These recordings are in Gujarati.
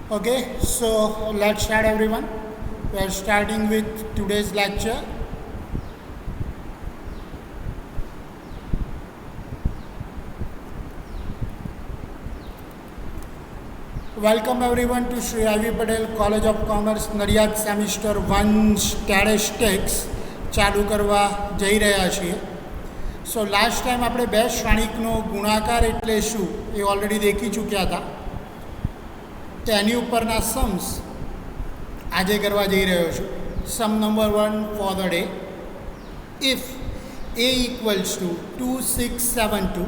Okay, so let's start everyone. We are starting with today's lecture. Welcome everyone to Sri I.V. Patel College of Commerce Nadiad semester 1 statistics ચાલુ કરવા જઈ રહ્યા છીએ. સો લાસ્ટ ટાઈમ આપણે બે શ્રેણિકનો ગુણાકાર એટલે શું એ ઓલરેડી દેખી ચૂક્યા હતા. તેની ઉપરના સમ્સ આજે કરવા જઈ રહ્યો છું. Sum number 1 for the day. If a equals to 2672,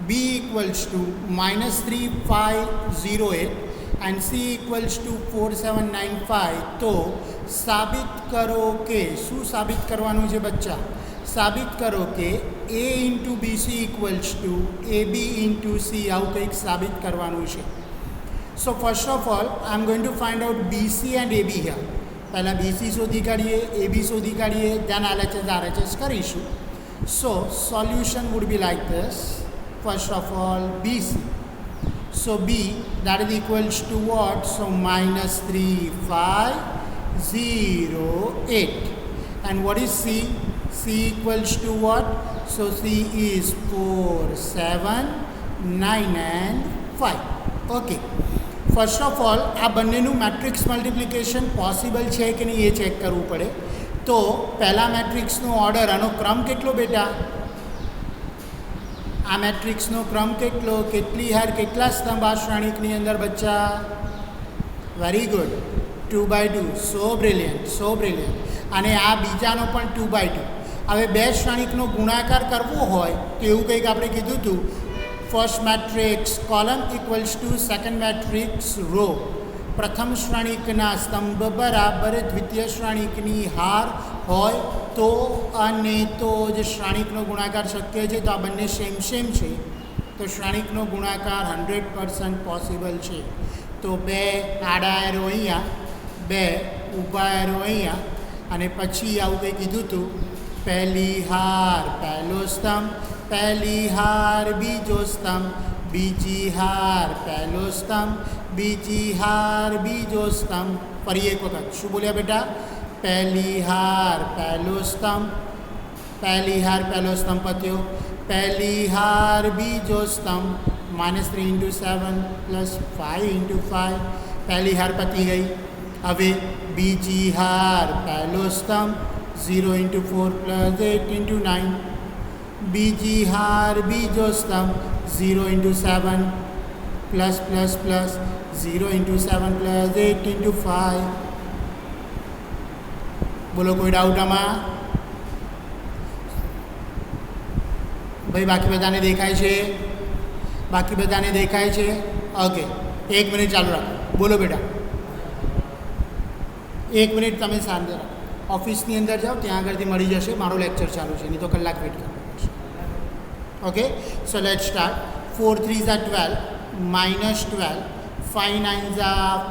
b equals to -3508 and c equals to 4795, તો સાબિત કરો કે શું સાબિત કરવાનું છે બચ્ચા? સાબિત કરો કે a into BC equals to ab into C, આવું કંઈક સાબિત કરવાનું છે. So first of all I am going to find out BC and AB here. પહેલાં બીસી શોધી કાઢીએ, એબી શોધી કાઢીએ, ધેન RHS કરીશું. So solution would be like this. First of all, BC. So B, that is equals to what? So -3508. And what is C? C equals to what? So C is 4, 7, 9 and 5. Okay. First of all, આ બંનેનું મેટ્રિક્સ મલ્ટિપ્લિકેશન પોસિબલ છે કે નહીં એ ચેક કરવું પડે. તો પહેલા મેટ્રિક્સનો ઓર્ડર, આનો ક્રમ કેટલો બેટા? આ મેટ્રિક્સનો ક્રમ કેટલો? કેટલી હાર, કેટલા સ્તંભ આ શ્રેણિકની અંદર બચ્ચા? Very good, 2/2. સો બ્રિલિયન્ટ, સો બ્રિલિયન્ટ. અને આ બીજાનો પણ 2/2. હવે બે શ્રેણિકનો ગુણાકાર કરવો હોય તો એવું કંઈક આપણે કીધું હતું. First matrix column equals to second matrix row. પ્રથમ શ્રેણિકના સ્તંભ બરાબર દ્વિતીય શ્રેણિકની હાર હોય તો, અને તો જે શ્રેણિકનો ગુણાકાર શક્ય છે. તો આ બંને સેમ છે તો શ્રેણિકનો ગુણાકાર 100% પોસિબલ છે. તો બે આડા એરો અહીંયા, બે ઊભા એરો અહીંયા, અને પછી આવું કંઈ કીધું હતું. પહેલી હાર પહેલો સ્તંભ, પહેલી હાર બીજો સ્તંભ, બીજી હાર પહેલો સ્તંભ, બીજી હાર બીજો સ્તંભ. ફરી એક વખત શું બોલ્યા બેટા? પહેલી હાર પહેલો સ્તંભ, પહેલી હાર પહેલો સ્તંભ પત્યો, પહેલી હાર બીજો સ્તંભ, -3 × 7 + 5 × 5, પહેલી હાર પતી ગઈ. હવે બીજી હાર પહેલો સ્તંભ, 0 × 4 + 8 × 9, બીજી હાર બીજો સ્તંભ, 0 × 7 +++, 0 × 7 + 8 × 5. બોલો, કોઈ ડાઉટ આમાં? ભાઈ બાકી બધાને દેખાય છે? બાકી બધાને દેખાય છે? ઓકે, 1 મિનિટ ચાલુ રાખો. બોલો બેટા, 1 મિનિટ તમે શાંત રાખો. ઓફિસની અંદર જાઓ, ત્યાં આગળથી મળી જશે. મારો લેક્ચર ચાલુ છે, નહીં તો કલાક વેઇટ કરવો પડશે. ઓકે, સો લેટ સ્ટાર્ટ. 4 3 = 12, -12, 5 9 =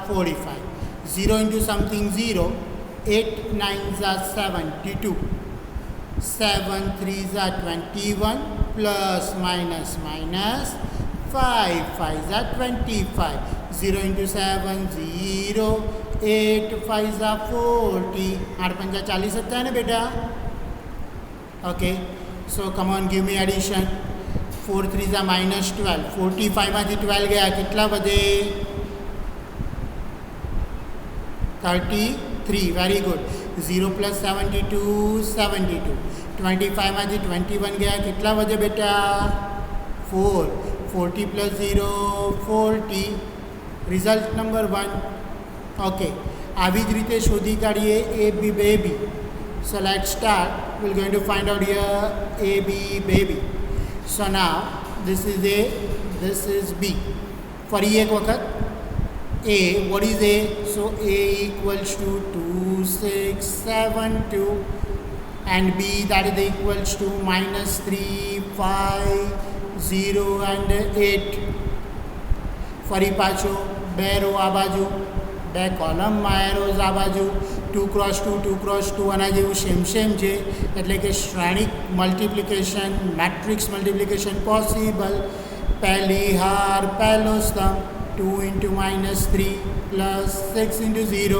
45, 0 × something 0, 8 9 = 72, 7 3 = 21, +, -, -5 = 25, 0 × 7 0, 8 5 = 40, 8 5 = 40 હતા ને બેટા? Okay, so come on, give me addition. 4 3 = -12, 45માંથી 12 ગયા, કેટલા વધે? 33. Very good. 0 + 72 72, 25માંથી 21 ગયા, કેટલા વધે બેટા? 4. 40 + 0 40. Result number 1. ઓકે, આવી જ રીતે શોધી કાઢીએ A B baby. So let start. We going to find out here A B baby. So now this is A, this is B. ફરી એક વખત A, what is A? So A equals to 2672, and B, that is equals to -3 5 0 and 8. ફરી પાછો બે રો આ બાજુ, બે કોલમમાં એરોઝ આ બાજુ, 2 × 2 2 × 2 આના જેવું સેમ છે. એટલે કે શ્રેણિક મલ્ટિપ્લિકેશન, મેટ્રિક્સ મલ્ટિપ્લિકેશન પોસિબલ. પહેલી હાર પહેલો સ્તંભ, 2 into minus 3 plus 6 into 0.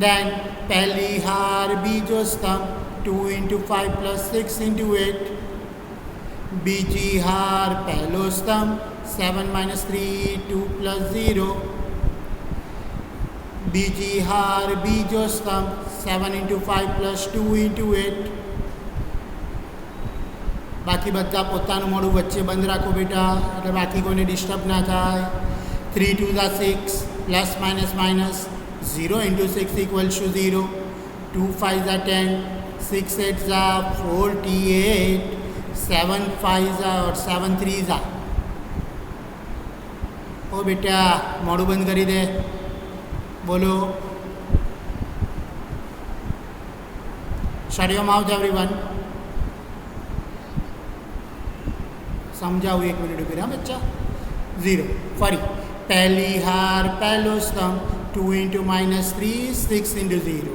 Then पहली हार बीजो स्तंभ 2 into 5 plus 6 into 8. बीजी हार पहलो स्तंभ 7 minus 3 2 plus 0. बीजी हार बीजो स्तंभ 7 into 5 plus 2 into 8. बाकी બધા પોતાનું મોઢું વચ્ચે બંધ રાખો બેટા, એટલે બાકી કોઈને ડિસ્ટર્બ ના થાય. 3 2 Jha 6 plus minus minus 0 into 6 equals to 0. 2 5 Jha 10 6 8 Jha 48 7 5 Jha और 7 3 ઝા. ओ बेटा મોઢું બંધ કરી દે, બોલો. Shut your mouth everyone. समझाओ 1 मिनट फिर. हाँ बच्चा 0 फरी पहली हार पहलो स्तंभ 2 into minus 3 6 into 0.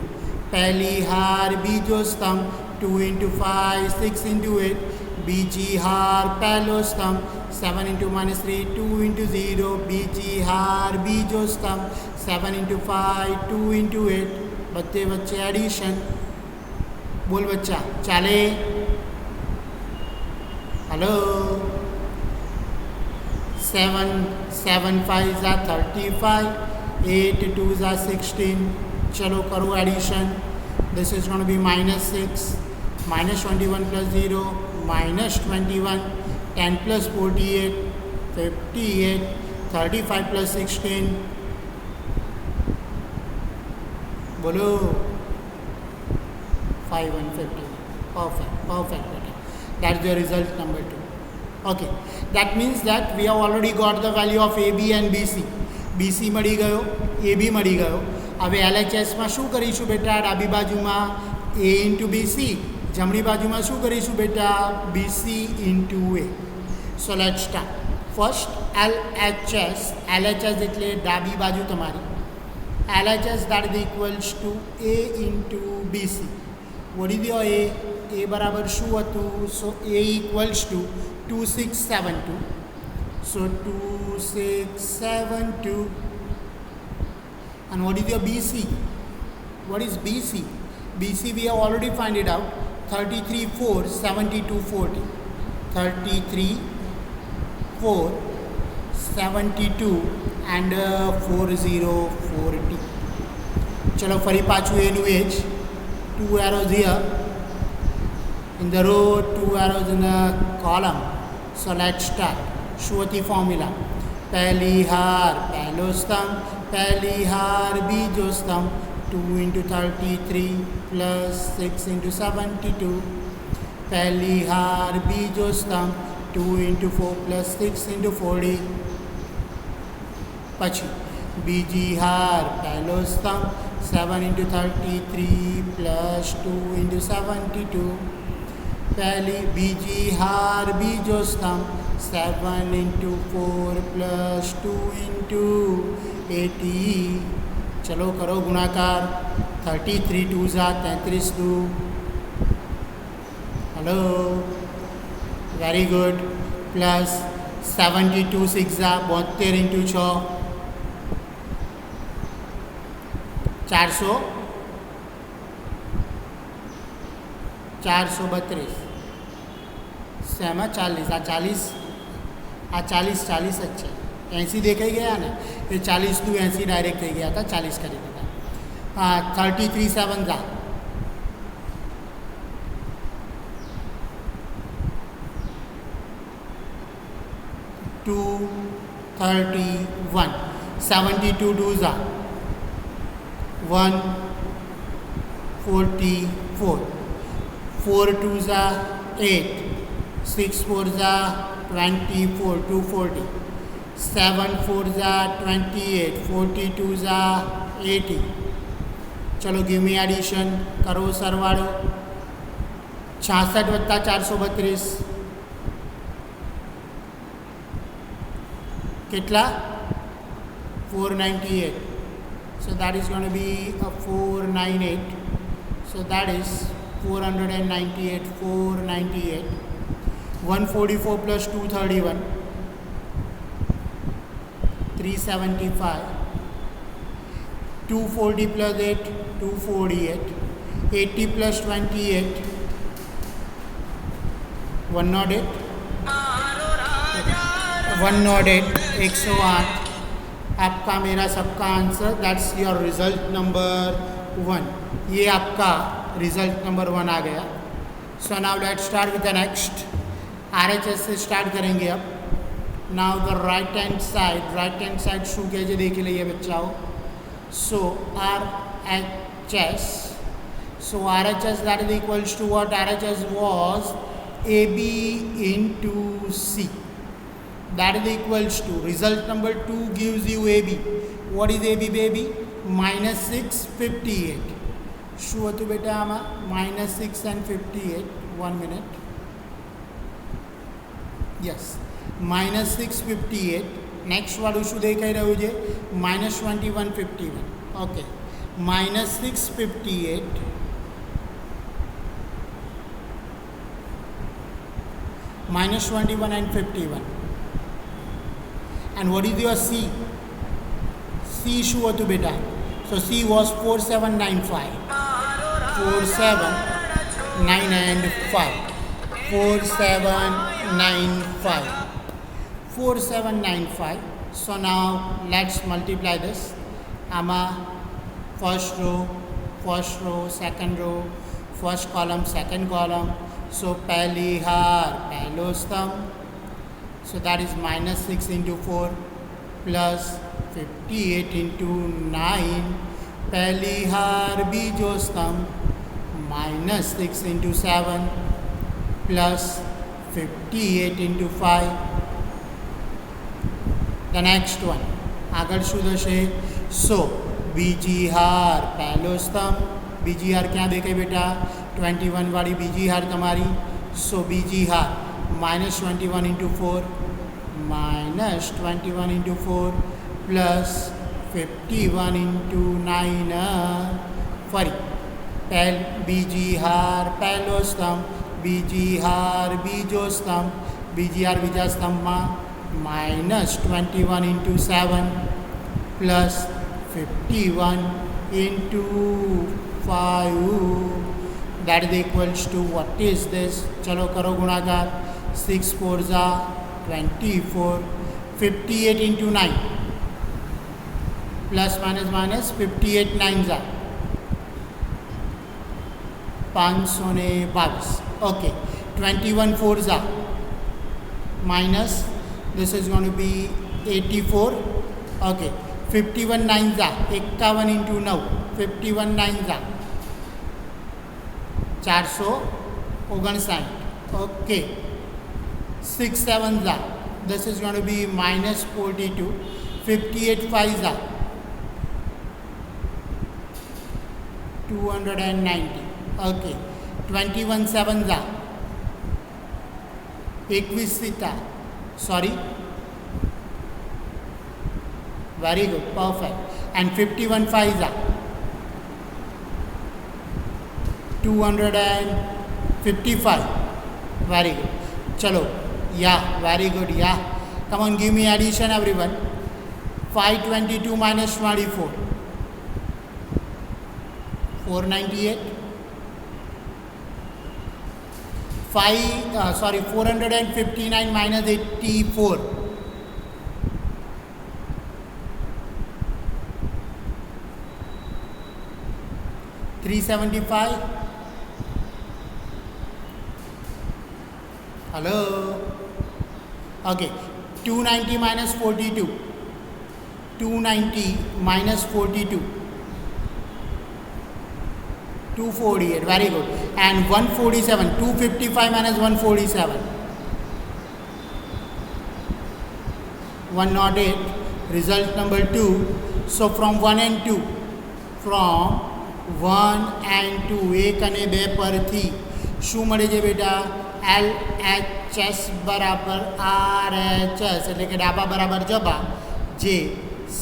पहली हार बीजो स्तंभ 2 into 5 6 into 8. बीजी हार पहलो स्तंभ 7 into minus 3 2 into 0. बीजी हार बीजो स्तंभ 7 into 5 2 into 8. बच्चे बच्चे एडिशन बोल बच्चा चाले. हेलो 7 7 5 ज़ा 35 8 2 ज़ा 16. चलो करो addition. This is going to be minus 6 minus 21 plus 0 minus 21 10 plus 48 58 35 plus 16. बोलो 5 and 50. Perfect बेटा. That's the result number 2. Okay, that means that we have already got the value of AB and BC. BC મળી ગયો, AB મળી ગયો. હવે LHSમાં શું કરીશું બેટા? ડાબી બાજુમાં A into BC, જમણી બાજુમાં શું કરીશું બેટા? BC into A. So let's start. First LHS એટલે ડાબી બાજુ તમારી. LHS that is equals to A into BC. What is your A? A બરાબર શું હતું? So A equals to 2672. So 2672. And what is your BC? What is BC? BC we have already find it out. 33 4 72 40. 33 4 72 and 4040. ચલો ફરી પાછું એનું એ જ. 2 arrows here in the row, 2 arrows in the column. So let's start. શું હતી ફોર્મ્યુલા? પહેલી હાર પહેલો સ્તંભ, પહેલી હાર બીજો સ્તંભ 2 into 33 plus 6 into 72. પહેલી હાર બીજો સ્તંભ 2 into 4 plus 6 into 40. પછી બીજી હાર પહેલો સ્તંભ 7 into 33 plus 2 into 72. पहली बीजी हार बीजो स्तंभ 7 into 4 plus 2 into 80. चलो करो गुणाकार. 33 2 ज़ा 33 2. Hello very good. प्लस 72 6 ज़ा 72 into 6 432. શેમાં 40? આ 40 40 જ છે. 80 દેખાઈ ગયા ને, એ 40 ટુ 80 ડાયરેક્ટ થઈ ગયા હતા. 40 કરી દીધા. હા 33 7 ઝા 231. 72 2 ઝા 144. 4 2 ज़ा 8, 6 4 ज़ा 24, 240. 7 4 ज़ा 28, 42 ज़ा 80. चलो गिव मी एडिशन. करो सरवाड़ो. 66 वत्ता 432 कितना? 498. So that is going to be a 498. So that is 498. 498. 144 plus 231. 375, 240 plus 8, 248, 80 plus 28, 108, 108, 108. आपका मेरा सबका answer, that's your result number 1. ये आपका रिजल्ट नंबर 1 आ गया. So now let's start with the next. RHS से स्टार्ट करेंगे अब. Now the right hand side शू कहे देख लीजिए बच्चाओ. सो RHS, so RHS that is equals to what? RHS was AB into C. That is equals to, result number 2 gives you AB. What is AB baby? Minus 6, 58. શું હતું બેટા આમાં? -6 and 58. 1 minute. Yes. -6, 58. નેક્સ્ટ વાળું શું દેખાઈ રહ્યું છે? -21, 51. Okay. -6, 58. -21 and 51. And what is your C? C શું હતું બેટા? So C was 4795. 4795. 4795. 4795. So now let's multiply this. Ama first row, second row, first column, second column. So pehli har, pehlo stamp. So that is -6 into 4 plus 58 into 9. पहली हार बीजो स्तंभ -6 into 7 plus 58 into 5. The next one. આગળ શું થશે? So બીજી હાર પહેલો સ્તંભ. બીજી હાર ક્યાં દેખાય બેટા? 21 વાળી બીજી હાર તમારી. So બીજી હાર -21 into 4 -21 into 4 plus 51 into 9. ફરી બીજી હાર પહેલો સ્તંભ, બીજી હાર બીજો સ્તંભ, બીજી હાર બીજા સ્તંભમાં -21 into 7 plus 51 into 5. That is equals to, what is this? चलो करो गुणाकार. 6 4s are 24. 58 into 9 plus minus 58 9s are 522. Okay. 21 4s are minus, this is going to be 84. Okay. 51 9s are 51 into 9. 51 9s are 459. Okay. 6 7s are, this is going to be -42. 58 5s are 290. Okay. 21 7s are 21 sorry, very good, perfect. And 51 5s are 255. Very good. Chalo. Yeah, very good. Yeah. Come on, give me addition, everyone. 522 minus 24. 498. 459 minus 84. 375. Hello. Okay. 290 minus 42. 290 minus 42. 248. Very good. And 147. 255 minus 147. 108. Result number 2. So from 1 and 2. From 1 and 2. 1 અને 2 પરથી શું મળે છે બેટા? LHS બરાબર RHS, એટલે કે ડાબા બરાબર જબા, જે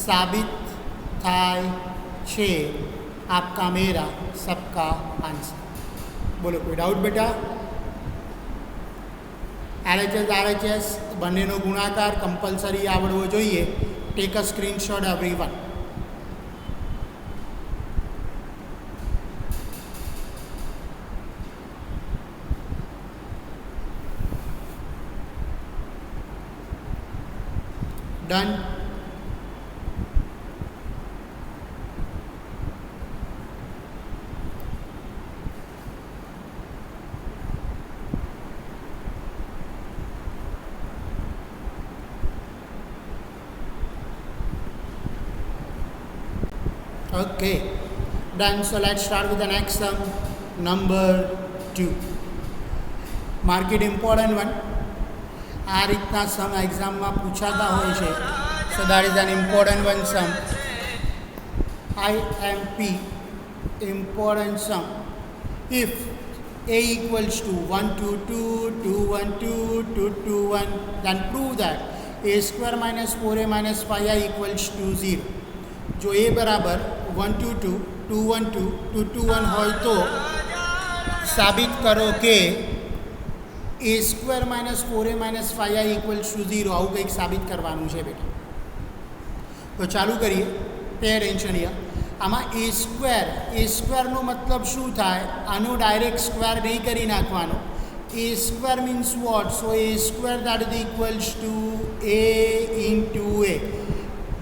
સાબિત થાય છે आपका मेरा सबका आंसर. बोलो, कोई डाउट बेटा? LHS RHS બંનેનો ગુણાકાર કમ્પલસરી આવડવો જોઈએ. Take a screenshot everyone. Done. Okay, done. So let's start with the next sum, number 2. Mark it important one. આ રીતના સમ એક્ઝામમાં પૂછાતા હોય છે. So that is an important one sum. IMP important sum. If A equals to 1 2 2 2 1 2 2 2 1, then prove that A square minus 4A minus 5I equals to 0. જો A બરાબર 1 2 2 2 1 2 2 2 1 હોય તો સાબિત કરો કે A square minus 4A minus 5I equals to 0. આવું કંઈક સાબિત કરવાનું છે બેટા. તો ચાલુ કરીએ. Pay attention here. આમાં એ સ્ક્વેરનો મતલબ શું થાય? આનો ડાયરેક્ટ સ્ક્વેર નહીં કરી નાખવાનો. A square means what? So A square that is equals to A into A.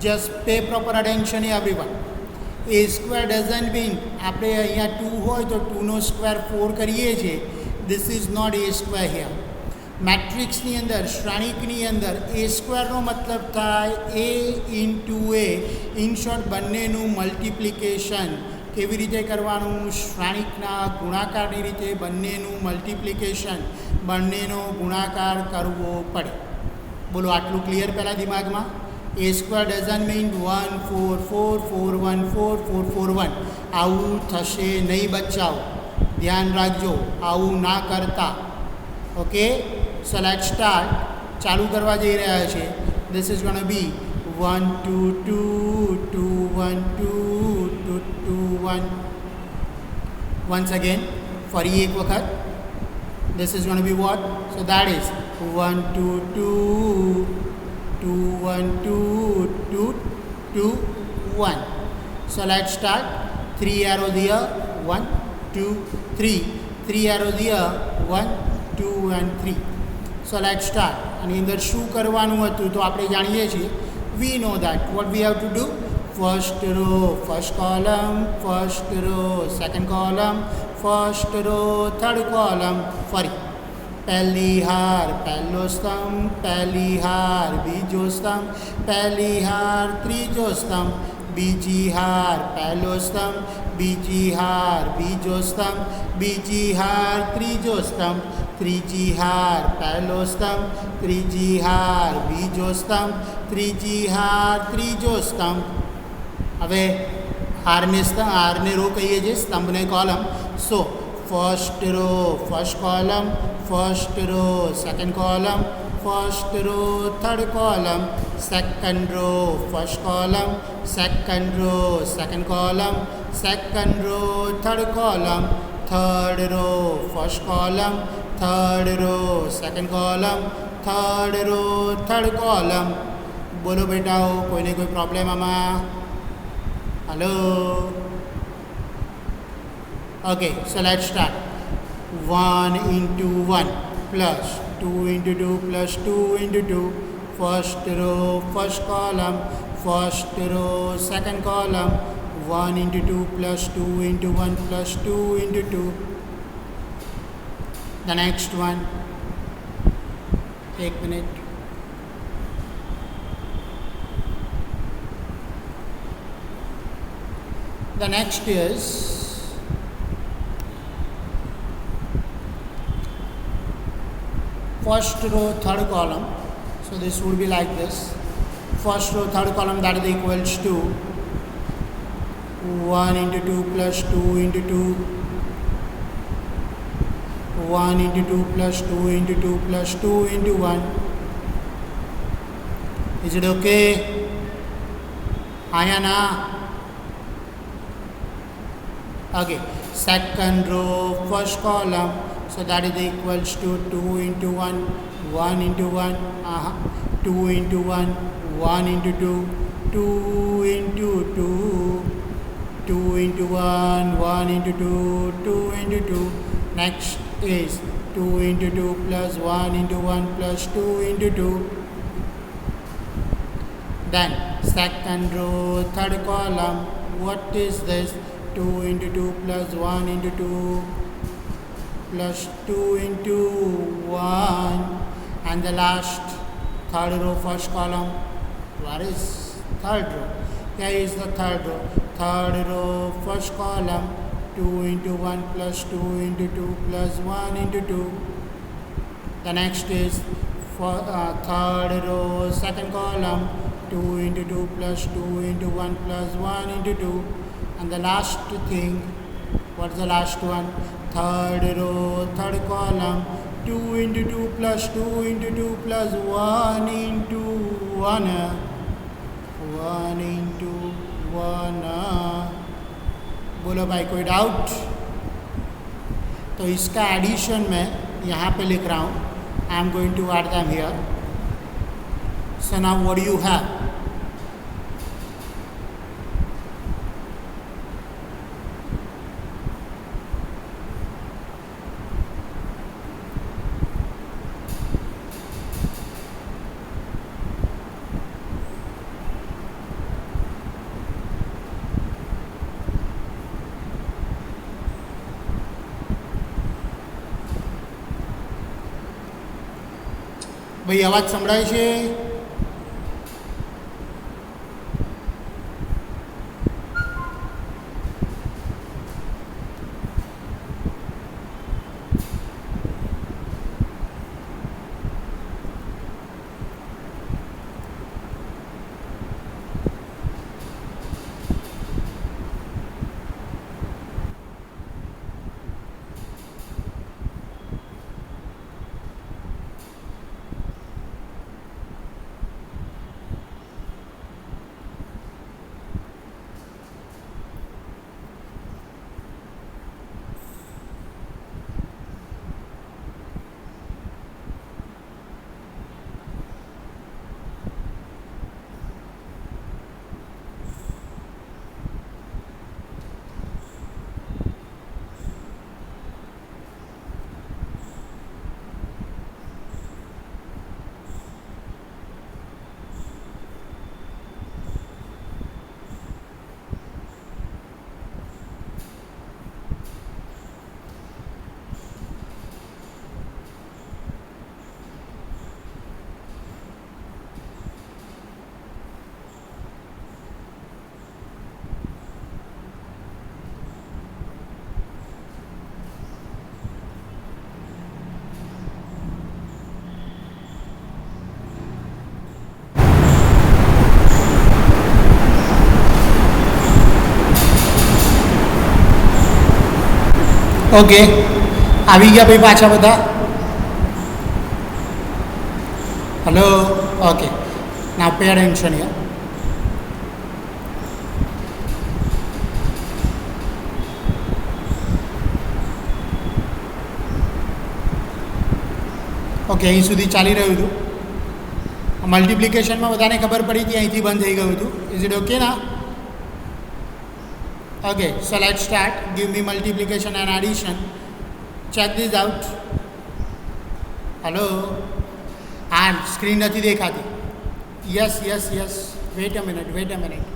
Just pay proper attention everyone. A square doesn't mean આપણે અહીંયા 2 હોય તો 2નો સ્ક્વેર 4 કરીએ છીએ. This is not A square here. મેટ્રિક્સની અંદર શ્રેણિકની અંદર A સ્ક્વેરનો મતલબ થાય A into A. In short બંનેનું મલ્ટિપ્લિકેશન. કેવી રીતે કરવાનું? શ્રેણિકના ગુણાકારની રીતે બંનેનું મલ્ટિપ્લિકેશન, બંનેનો ગુણાકાર કરવો પડે. બોલો આટલું ક્લિયર પહેલાં દિમાગમાં? A square doesn't mean 1 4 4 4 1 4 4 4 1. આવું થશે નહીં બચ્ચાઓ, ધ્યાન રાખજો, આવું ના કરતા. Okay, so let's start. ચાલુ કરવા જઈ રહ્યા છે. This is gonna be 1 2 2 2 1 2 2 2 1. Once again, ફરી એક વખત. This is gonna be what? So that is 1 2 2 2 1 2 2 2 1. So let's start. 3 arrows here, 1 2 3. 3 arrows here, 1 2 and 3. So let's start. આની અંદર શું કરવાનું હતું તો આપણે જાણીએ છીએ. We know that what we have to do. First row, first column, first row, second column, first row, third column. ફરી પહેલી હાર પહેલો સ્તંભ, પહેલી હાર બીજો સ્તંભ, પહેલી હાર ત્રીજો સ્તંભ, બીજી હાર પહેલો સ્તંભ, બીજી હાર બીજો સ્તંભ, બીજી હાર ત્રીજો સ્તંભ, ત્રીજી હાર પહેલો સ્તંભ, ત્રીજી હાર બીજો સ્તંભ, ત્રીજી હાર ત્રીજો સ્તંભ. હવે હારને રો કહીએ છીએ, સ્તંભને column. So first row first column, first row second column, first row third column, second row first column, second row second column, second row third column, third row first column, third row second column, third row third column. બોલો બેટાઓ, કોઈને કોઈ પ્રોબ્લેમ આમાં? Hello? Okay, so let's start. 1 into 1 plus 2 into 2 plus 2 into 2. First row first column, first row second column. 1 into 2 plus 2 into 1 plus 2 into 2. The next one. Take a minute. The next is first row third column. So this would be like this. First row third column, that is equals to 1 into 2 plus 2 into 2, 1 into 2 plus 2 into 2 plus 2 into 1. Is it okay? Ayana? Okay. Second row first column. So that is equals to 2 into 1, 1 into 1, 2 into 1, 1 into 2, 2 into 2, 2 into 1, 1 into 2, 2 into 2. Next is 2 into 2 plus 1 into 1 plus 2 into 2. Then second row, third column, what is this? 2 into 2 plus 1 into 2 plus 2 into 1. And the last, third row, first column. What is third row? Here is the third row. Third row, first column, 2 into 1 plus 2 into 2 plus 1 into 2. The next is for third row, second column, 2 into 2 plus 2 into 1 plus 1 into 2. And the last thing, what's the last one? Third row, third column, 2 into 2 plus 2 into 2 plus 1 into 1. 1 into 1. बोलो भाई कोई डाउट? तो इसका एडिशन मैं यहाँ पे लिख रहा हूँ. I am going to add them here. So now what do you have? ભાઈ અવાજ સંભળાય છે? ઓકે, આવી ગયા ભાઈ પાછા બધા? Hello, okay. Now pay attention here. Okay, અહીં સુધી ચાલી રહ્યું હતું. મલ્ટિપ્લિકેશનમાં બધાને ખબર પડી હતી, અહીંથી બંધ થઈ ગયું હતું. ઇઝ ઇટ ઓકે ના? Okay, so let's start. Give me multiplication and addition. Check this out. Hello? Screen નથી દેખાતી. Yes. Wait a minute.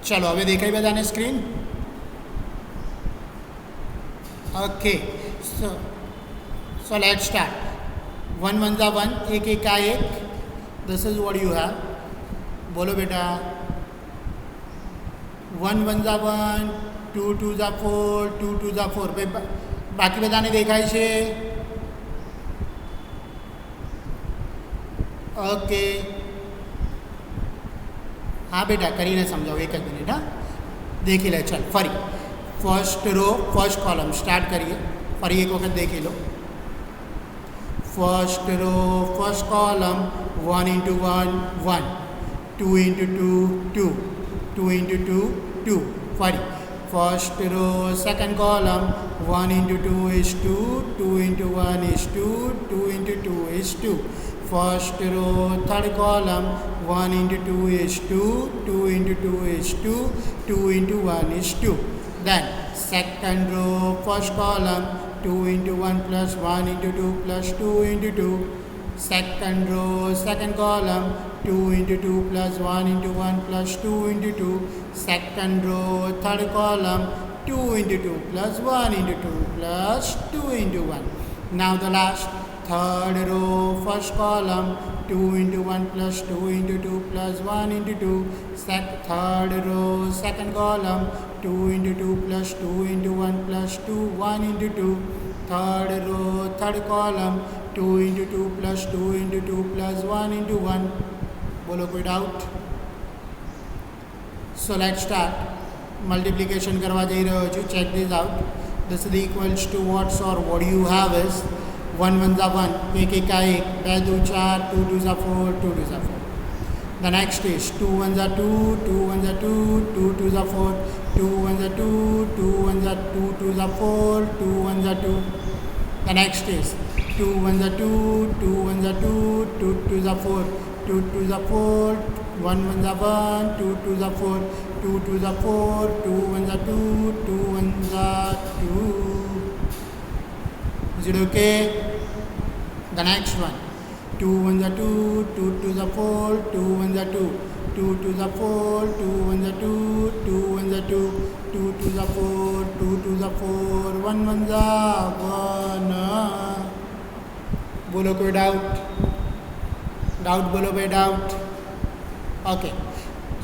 ચલો હવે દેખાય બધાને screen? Okay, so let's start. 1 1 જા 1, 1 1 આ 1. This is what you have. बोलो बेटा. 1 1 જા 1, 2 2 જા 4, 2 2 જા 4. ભાઈ બાકી બધાને દેખાય છે? ઓકે, हाँ बेटा કરીને સમજાવો. એક જ મિનિટ. હા, દેખી લે. ચાલ ફરી first row first column start કરીએ. ફરી એક વખત દેખી લો. First row first column, 1 into 1 1, 2 into 2 2, 2 into 2 2. ફરી first row, second column, 1 into 2 is 2, 2 into 1 is 2, 2 into 2 is 2. First row, third column, 1 into 2 is 2, 2 into 2 is 2, 2 into 1 is 2. Then second row, first column, 2 into 1 plus 1 into 2 plus 2 into 2. Second row, second column, 2 into 2 plus 1 into 1 plus 2 into 2. Second row, third column, 2 into 2 plus 1 into 2 plus 2 into 1. Now the last, third row, first column, 2 into 1 plus 2 into 2 plus 1 into 2. Third row, second column, 2 into 2 plus 2 into 1 plus 2, 1 into 2. Third row, third column, 2 into 2 plus 2 into 2 plus 1 into 1. બોલો કોઈ ડાઉટ? સો લેટ સ્ટાર્ટ. મલ્ટિપ્લિકેશન કરવા જઈ રહ્યો છું. Check this out. This is equals to what's or what you have is 1 1 1, 1 1 1, 2 2 4, 2 2 4, 2 2 4. The next is 2 1 2, 2 1 2, 2 2 4, 2 1 2, 2 1 2, 2 4, 2 1 2. The next is 2 1 2, 2 1 2, 2 2 4, 2 2 4, 1 1 1, 2 2 4, 2 2 4, 2 1 2, 2 1 2. Is it okay? The next one, 2 1 2, 2 2 4, 2 1 2, 2 2 4, 2 1 2, 2 1 2, 2 2 4, 2 2 4, 1 1 1. બોલો કોઈ ડાઉટ? ડાઉટ બોલો ભાઈ, doubt? Okay.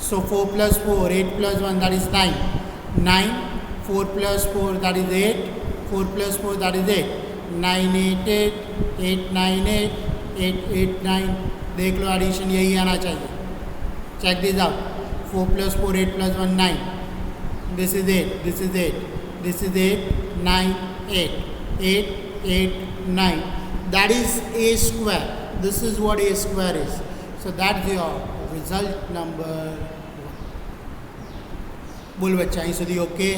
So 4 plus 4, 8 plus 1, that is 9. 9, 4 plus 4, that is 8. 4 plus 4, that is 8. 9 8 8, 8 9 8, 8 8 9. देख लो एडिशन यही आना चाहिए. Check this out. 4 plus 4, 8 plus 1, 9. This is 8, this is 8, this is 8, 9 8, 8 8 9. That is a square. This is what a square is. So that's your result number 1. બોલ બચ્ચા અહીં સુધી ઓકે?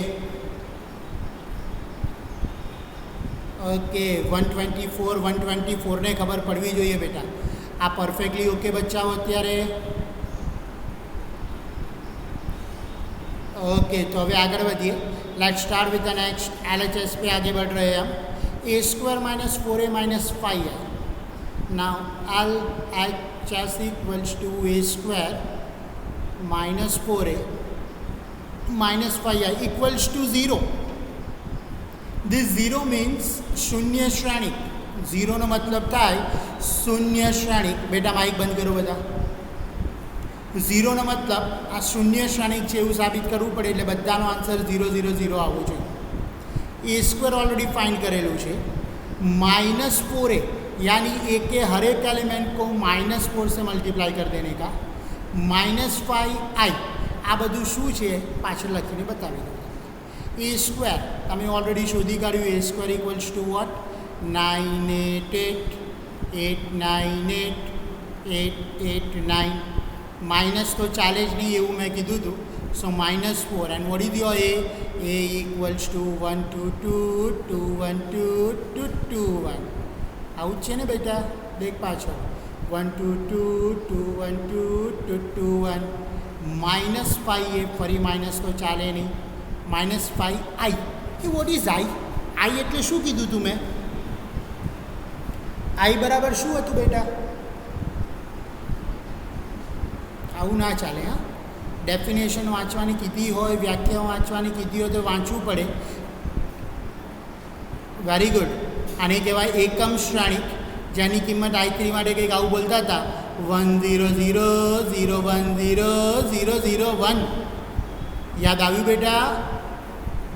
ઓકે. 124 124 ને ખબર પડવી જોઈએ બેટા. આ પરફેક્ટલી ઓકે બચ્ચાઓ અત્યારે? ओके. तो अभी आगे बढ़िए. Let's start with the next. LHS पे आगे बढ़ रहे हैं हम. A square minus 4a minus 5a. Now LHS equals to A square minus 4a minus 5a equals to 0. This 0 means शून्य श्रेणिक. 0 નો મતલબ થાય શૂન્ય શ્રેણિક. બેટા માઇક બંધ કરો બધા. 0 નો મતલબ આ શૂન્ય શ્રેણિક છે એવું સાબિત કરવું પડે એટલે બધાનો આન્સર 0 0 0 આવવો જોઈએ. ए स्क्वायर ऑलरेडी फाइंड करेलू है. माइनस 4a यानी ए के हर एक एलिमेंट को -4 से मल्टीप्लाई कर देने का. -5i आ बधु शू है पाछळ लखीने बतावी दो. ए स्क्वायर तमे ऑलरेडी शोधी काढ्યું. A square equals to what? 988 898 889. Minus तो चाले ज नहीं एवं मैं कीधुं हतुं. So -4 and what is your A equals to 1 2 2 2 1 2 2 2 1. Out छे ने बेटा? देख पाछो. 1 2 2 2 1 2 2 2 1. -5a फरी माइनस तो चाले नहीं. -5i. ये वॉट इज आई? आई एटले शू कीधुं तू मैं? आई बराबर शू हतुं बेटा? આવું ના ચાલે. હા, ડેફિનેશન વાંચવાની કીધી હોય, વ્યાખ્યાઓ વાંચવાની કીધી હોય તો વાંચવું પડે. Very good. આને કહેવાય એકમ શ્રેણિક, જેની કિંમત i3 માટે કંઈક આવું બોલતા હતા 1 0 0 0 1 0 0 0 1. યાદ આવ્યું બેટા?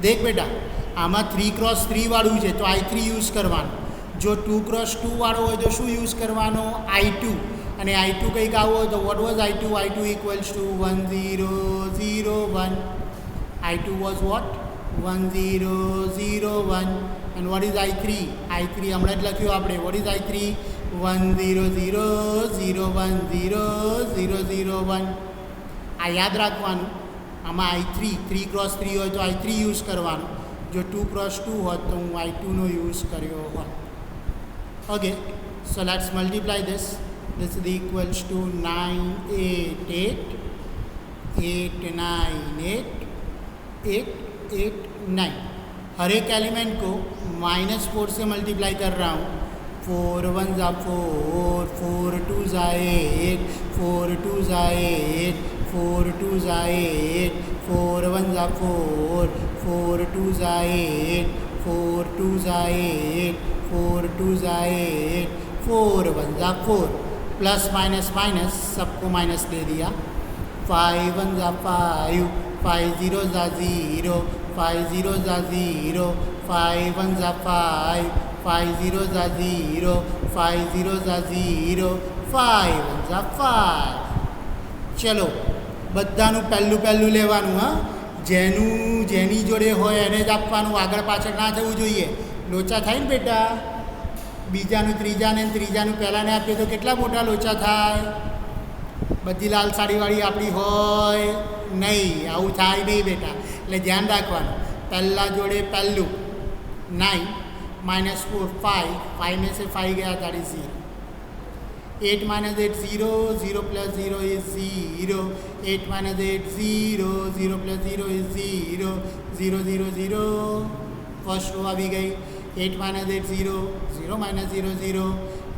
દેખ બેટા, આમાં 3x3 વાળું છે તો i3 યુઝ કરવાનું. જો 2x2 વાળો હોય તો શું યુઝ કરવાનો? i2. અને i2 કંઈક આવું હોય તો what was i2? i2 equals to 1 0 0 1. i2 was what? 1 0 0 1. And what is i3? i3 હમણાં જ લખ્યું આપણે. What is i3? 1 0 0 0 1 0 0 0 1. આ યાદ રાખવાનું. આમાં I3 3x3 હોય તો I3 યુઝ કરવાનું, જો 2x2 હોત તો હું I2નો યુઝ કર્યો હોત. Okay, so let's multiply this is equals to 9 8 8 8 9 8 8 8 9. हर एक एलिमेंट को -4 से मल्टीप्लाई कर रहा हूँ. 4 1 जा 4, 4 2 जा 8, 4 2 जा 8, 4 2 जा 8, 4 1 जा 4, 4 2 जा 8, 4 2 जा 8, 4 2 जा 8, 4 1 जा 4. प्लस माइनस माइनस सबको माइनस दे दिया. 5 1 जा 5, 5 0 जा 0, 5 0 जा 0, 5 1 जा 5, 5 0 जा 0, 5 0 जा 0, 5 1 जा 5. ચલો બધાનું પહેલું લેવાનું. હા, જેની જોડે હોય એને જ આપવાનું, આગળ પાછળ ના થવું જોઈએ. લોચા થાય ને બેટા, બીજાનું ત્રીજાનું પહેલાંને આપીએ તો કેટલા મોટા લોચા થાય. બધી લાલ સાડીવાળી આપણી હોય નહીં, આવું થાય નહીં બેટા, એટલે ધ્યાન રાખવાનું. પહેલાં જોડે પહેલું 9 -4 5, 5 में से 5 गया that is 0. 8 - 8 0, 0 + 0 is 0, 8 - 8 0, 0 + 0 is 0, 0 0 0. First row આવી ગઈ. 8 - 8 0, 0 - 0 0,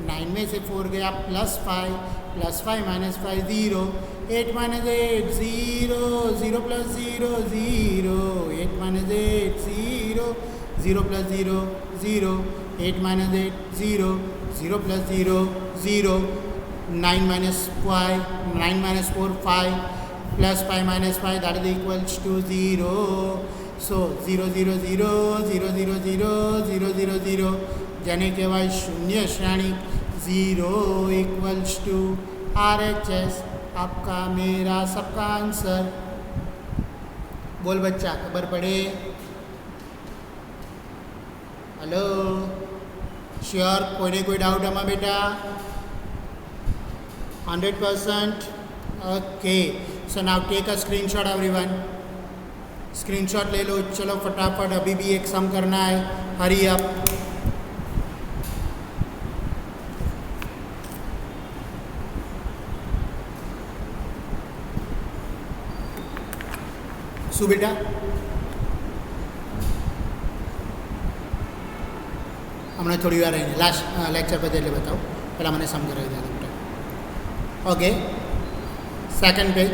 9 में से 4 गया +5, +5 - 5 0, 8 - 8 0, 0 + 0 0, 8 - 8 0, 0 + 0 0, 8 - 8 0, 0 + 0 0, 9 - 5, 9 - 4 5, +5 - 5 that is equals to 0. So 0 0 0 0 0 0 0 0 0 જેને કહેવાય શૂન્ય શ્રેણી. 0 इक्वल्स टू RHS. आपका मेरा सबका आंसर. बोल बच्चा, खबर पड़े? Hello, sure? कोई डाउट आमा बेटा? 100%. Okay, so now take a screenshot everyone. Screenshot ले लो. चलो फटाफट, अभी भी एक सम करना है. Hurry up. શું બેટા? હમણાં થોડી વાર રહીને લાસ્ટ લેક્ચર પતે એટલે બતાવો. પહેલાં મને સમજાવી દે બેટા. Okay, second page.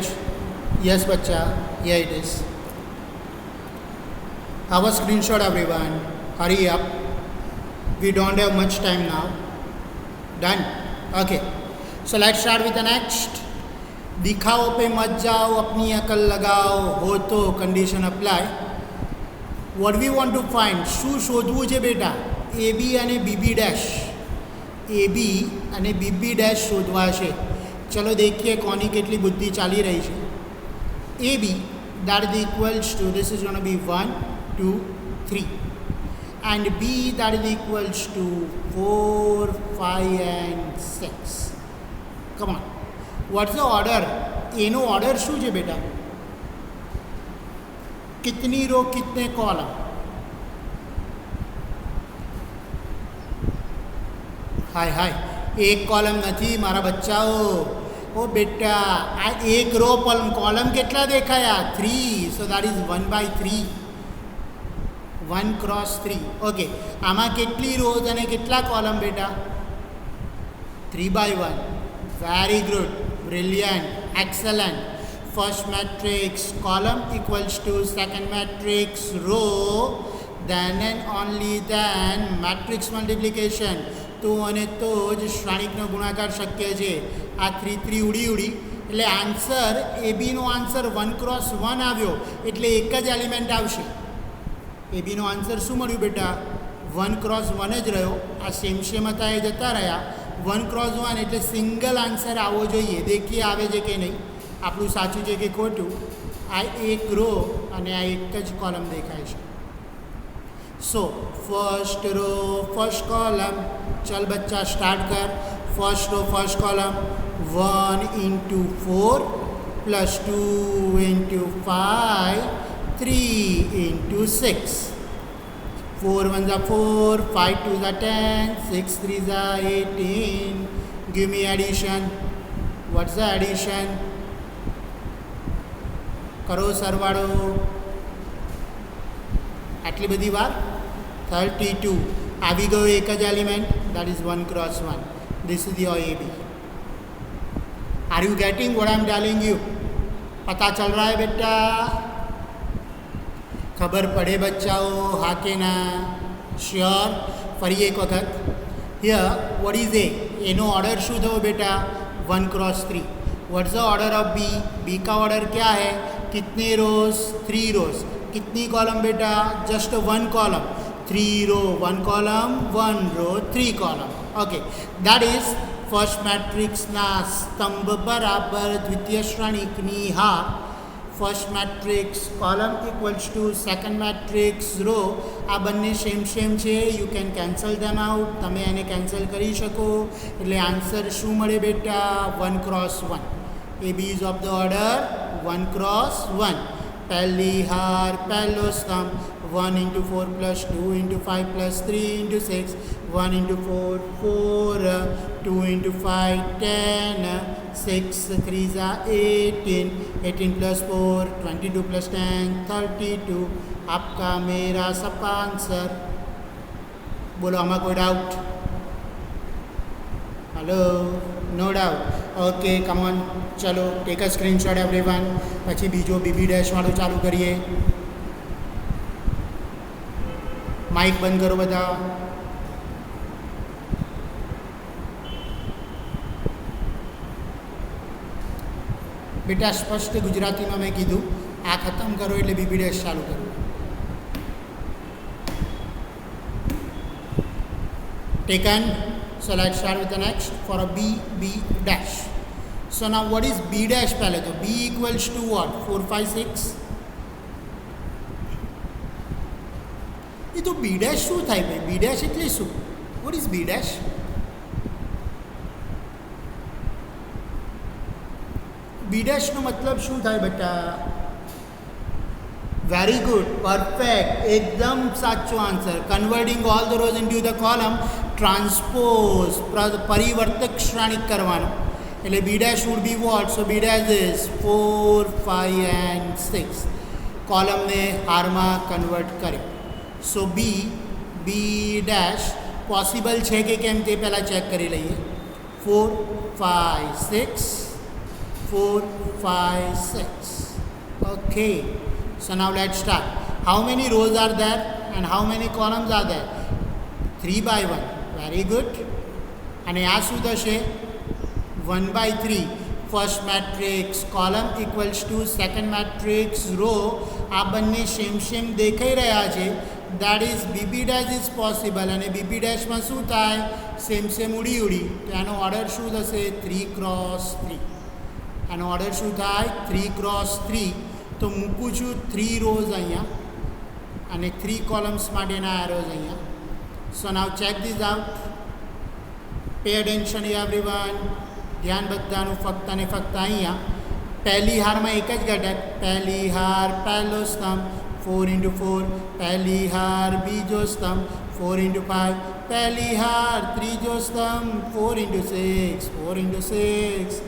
યસ બચ્ચા, yeah it is. Have a screenshot everyone. Hurry up. We don't have much time now. Done? Okay. So let's start with the next. दिखाओ पे मत जाओ, अपनी अकल लगाओ, हो तो condition apply. What we want to find, શું શોધવું છે બેટા? AB અને BB ડેશ. AB અને BB ડેશ શોધવા છે. ચલો देखिए કોની કેટલી બુદ્ધિ ચાલી રહી છે. AB that is equals to, this is going to be 1 2 3, and B that is equals to 4 5 and 6. Come on, what's the order? એનો ઓર્ડર શું છે બેટા? कितनी रो कितने कॉलम? हाय हाय, एक कॉलम નથી મારા બચ્ચાઓ. ઓ બેટા, આ એક રો કોલમ કેટલા દેખાયા? 3. સો દેટ ઇઝ 1/3. 1 × 3. ઓકે, આમાં કેટલી રોઝ અને કેટલા કોલમ બેટા? 3/1. Very good, brilliant, excellent. First matrix column equals to second matrix row, then and only then matrix multiplication. તો અને તો જ શ્રેણિકનો ગુણાકાર શક્ય છે. આ 3 3 ઉડી એટલે આન્સર એબીનો આન્સર 1 × 1 આવ્યો, એટલે એક જ એલિમેન્ટ આવશે. એબીનો આન્સર શું મળ્યું બેટા? 1 × 1 જ રહ્યો. આ સેમ હતા એ જતા રહ્યા. 1 × 1 એટલે સિંગલ આન્સર આવવો જોઈએ. દેખીએ આવે છે કે નહીં, આપણું સાચું છે કે ખોટું. આ એક રો અને આ એક જ કોલમ દેખાય છે. So first row first column. चल बच्चा स्टार्ट कर. First row first column 1 × 4 plus 2 into 5, 3 into 6. 4 1s are 4, 5 2s are 10, 6 3s are 18. Give me addition. What's the addition? કરો સરવાળો. આટલી બધી વાર 32 આવી ગયો એક જ element, that is 1 cross 1. This is your AB. Are you getting what I am telling you? पता चल रहा है बेटा? खबर पड़े बच्चाओ, हाँ के ना? श्योर? फरी एक वक्त. Here what is A? एनो ऑर्डर शू थो बेटा? 1 cross 3. What's the order of B? B का ऑर्डर क्या है? कितने रोज? 3 रोज. कितनी कॉलम बेटा? Just 1 column. 3 row 1 column, 1 row 3 column. Okay, that is first મેટ્રિક્સના સ્તંભ બરાબર દ્વિતીય શ્રેણીકની હાર. First matrix column equals to second matrix row. આ બંને સેમ છે. You can cancel them out. તમે એને કેન્સલ કરી શકો. એટલે આન્સર શું મળે બેટા? 1 cross 1. A B is of the order 1 cross 1. પહેલી હાર પહેલો સ્તંભ. 1 into 4 plus 2 into 5 plus 3 into 6. 1 into 4 4, 2 into 5 10, 6 3s are 18, 18 plus 4 22 plus 10 32. आपका मेरा सबका आंसर. बोलो आमा कोई doubt? Hello, no doubt. Okay come on, चलो टेक अ स्क्रीनशॉट एवरीवन. પછી બીજો બીબી ડેશ વાળો ચાલુ કરીએ. માઇક બંધ કરો બધા. બેટા સ્પષ્ટ ગુજરાતીમાં મેં કીધું, આ ખતમ કરો એટલે બીબી ડેશ ચાલુ કરો. Taken. So let's start with the next for a B, B dash. So now what is B dash पहले तो? B equals to what? 4 5 6. ये तो B dash શું થાય ભાઈ? B dash એટલે શું? What is B dash? B dash નો મતલબ શું થાય બેટા? વેરી ગુડ, પરફેક્ટ, એકદમ સાચો answer. Converting all the rows into the column, transpose, પરિવર્તક શ્રેણિક કરવાનો. એટલે B dash would B what? So B dash is 4 5 and 6. કોલમને હારમાં કન્વર્ટ કરે. સો બી ડેશ પોસિબલ છે કે કેમ તે પહેલાં ચેક કરી લઈએ. 4 5 6, 4 5 6. Okay, so now let's start. How many rows are there and how many columns are there? 3 by 1. Very good. અને આ શું થશે? 1 by 3. First matrix column equals to second matrix row. આ બંને સેમ દેખાઈ રહ્યા છે. That is B B dash is possible. અને બીબી ડેશમાં શું થાય? સેમ ઉડી. તો એનો ઓર્ડર શું થશે? 3 cross 3. આનો ઓર્ડર શું થાય? 3 cross 3. તો મૂકું છું 3 રોઝ અહીંયા અને 3 કોલમ્સ માટેના એરોઝ અહીંયા. So now check this out. Pay attention everyone. ધ્યાન બધાનું ફક્ત અને ફક્ત અહીંયા. પહેલી હારમાં એક જ ઘટક. પહેલી હાર પહેલો સ્તંભ 4 into 4. પહેલી હાર બીજો સ્તંભ 4 into 5. પહેલી હાર ત્રીજો સ્તંભ 4 into 6. 4 into 6.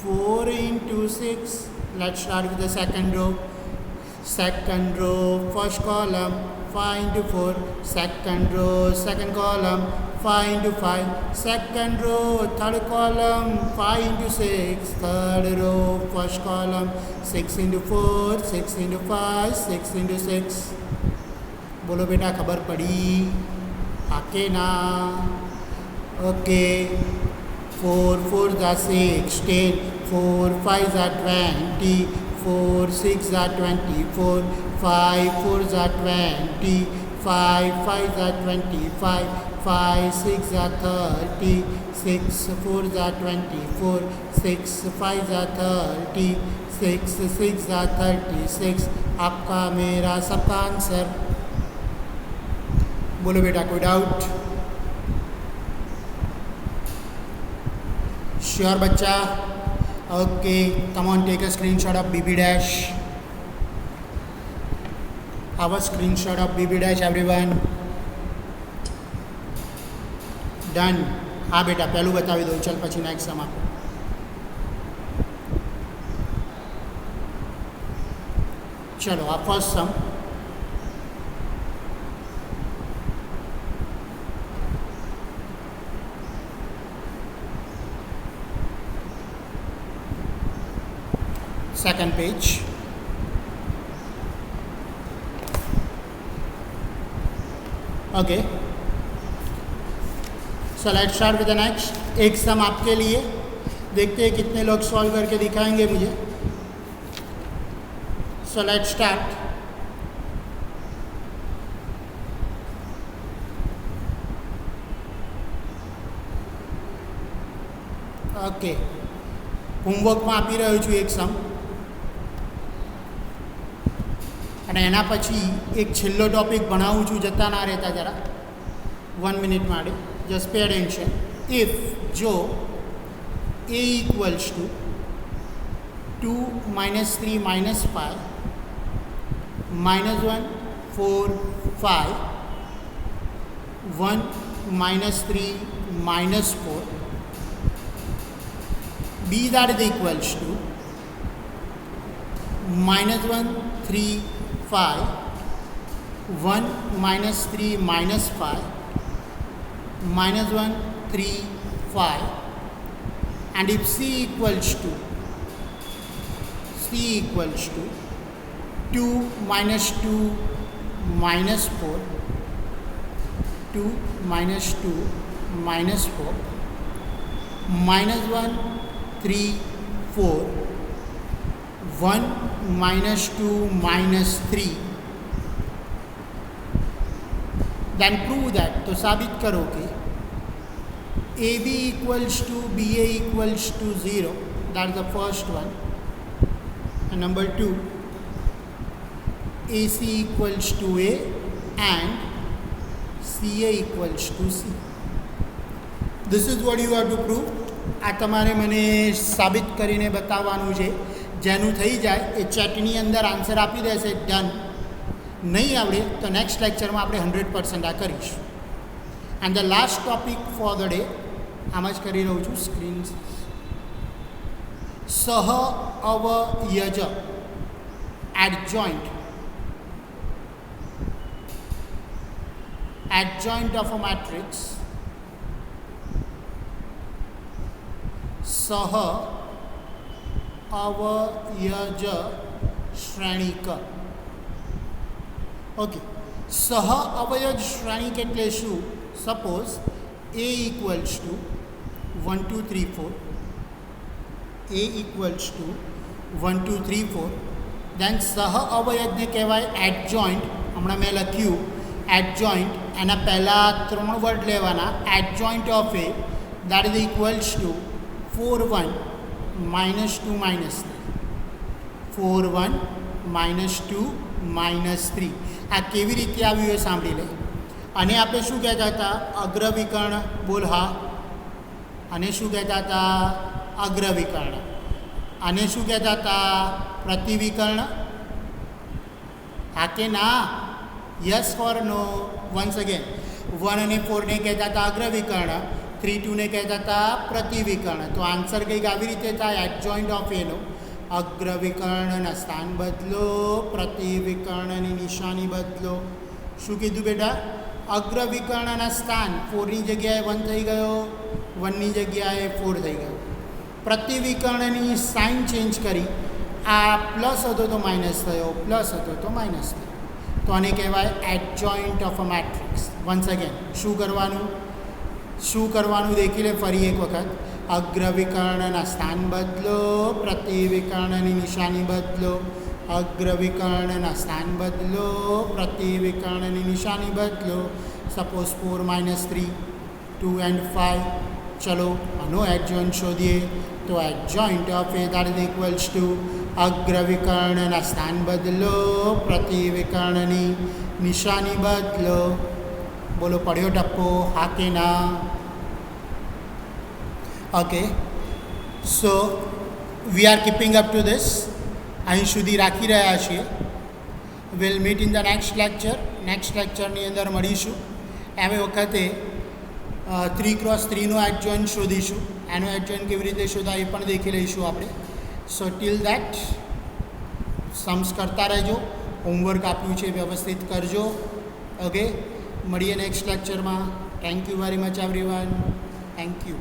4 into 6. Let's start with the second row. Second row, first column 5 into 4. Second row, second column 5 into 5. Second row, third column 5 into 6. Third row, first column 6 into 4. 6 into 5. 6 into 6. बोलो बेटा खबर पड़ी? आके ना? Okay. 4 4s are 16. 4 5s are 20. 4 6s are 24. 5 4s are 20. 5 5s are 25. 5 6s are 30. 6 4s are 24. 6 5s are 30. 6 6s are 36. आपका मेरा सबका आंसर. बोलो बेटा कोई डाउट? श्योर बच्चा? Okay, come on, take a screenshot of BB dash. Have a screenshot of BB dash, everyone. Done. હા બેટા પહેલું બતાવી દઉં, ચાલ પછી નેક્સ્ટ સમ આપો. ચલો આ first sum. Second page. Okay. So let's start with the next. एक सम आपके लिए, देखते हैं कितने लोग सॉल्व करके दिखाएंगे मुझे. So let's start. Okay. હોમવર્કમાં આપી રહ્યો છું એક સમ, અને એના પછી એક છેલ્લો ટોપિક ભણાવું છું, જતા ના રહેતા જરા 1 મિનિટ માટે. Just pay attention. ઇફ જો a equals to 2 - 3 - 5 -1 4 5 1 - 3 -4 b that is equals to -1 3 5 1 - 3 -5 -1 3 5, and if c equals to 2 - 2 -4 2 - 2 -4 -1 3 4 1 - 2 -3, then prove that. तो साबित करो कि AB equals to BA equals to 0. That's the first one. And number 2, AC equals to A and CA equals to C. This is what you have to prove. આ તમારે મને સાબિત કરીને બતાવવાનું છે. જેનું થઈ જાય એ ચેટની અંદર આન્સર આપી દેશે. ડન. નહીં આવડે તો નેક્સ્ટ લેક્ચરમાં આપણે 100% આ કરીશું. And the last topic four the day આમ જ કરી રહું છું સ્ક્રીન. સહ અવયજ adjoint of a matrix सह अवयज श्रेणिक. ઓકે, સહ અવયજ શ્રેણિક એટલે શું? Suppose a equals to 1 2 3 4, a equals to 1 2 3 4, દેન સહ અવયજને કહેવાય એડજોઇન્ટ. હમણાં મેં લખ્યું એડજોઇન્ટ, એના પહેલાં 3 વર્ડ લેવાના. Adjoint of A that is equals two 4 1 -2 -3, 4 1 -2 -3. આ કેવી રીતે આવ્યું એ સાંભળી લે. અને આપણે શું કહેતા હતા? અગ્રવિકર્ણ. બોલ હા. અને શું કહેતા હતા? અગ્રવિકર્ણ. અને શું કહેતા હતા? પ્રતિવિકર્ણ. હા કે ના? Yes or no? Once again. 1 અને 4 ને કહેતા હતા અગ્રવિકર્ણ, 3 2 ને કહેતા હતા પ્રતિવિકર્ણ. તો આન્સર કંઈક આવી રીતે થાય. એડજોઇન્ટ ઓફ એનો અગ્રવિકર્ણના સ્થાન બદલો, પ્રતિવિકર્ણની નિશાની બદલો. શું કીધું બેટા? અગ્રવિકર્ણના સ્થાન 4ની જગ્યાએ 1 થઈ ગયો, 1ની જગ્યાએ 4 થઈ ગયો. પ્રતિવિકર્ણની સાઇન ચેન્જ કરી. આ પ્લસ હતો તો માઇનસ થયો, પ્લસ હતો તો માઇનસ થયો. તો આને કહેવાય adjoint of a matrix. Once again શું કરવાનું દેખી લે ફરી એક વખત. અગ્રવિકર્ણના સ્થાન બદલો, પ્રતિવિકર્ણની નિશાની બદલો. અગ્રવિકર્ણના સ્થાન બદલો, પ્રતિવિકર્ણની નિશાની બદલો. Suppose 4 - 3 2 and 5. ચલો આનો એડજોઇન્ટ શોધીએ. તો adjoint of A that is equals to અગ્રવિકર્ણના સ્થાન બદલો, પ્રતિવિકર્ણની નિશાની બદલો. બોલો પડ્યો ટપ્પો? હા કે ના? Okay, so we are keeping up to this. અહીં સુધી રાખી રહ્યા છીએ. Will meet in the next lecture. Next લેક્ચરની અંદર મળીશું. એવી વખતે 3x3નો એડજોઇન્ટ શોધીશું. એનો એડજોઇન્ટ કેવી રીતે શોધાય એ પણ દેખી લઈશું આપણે. સો ટીલ દેટ સમ્સ કરતા રહેજો. હોમવર્ક આપ્યું છે વ્યવસ્થિત કરજો. ઓકે, મળીએ નેક્સ્ટ લેક્ચરમાં. Thank you very much everyone. Thank you.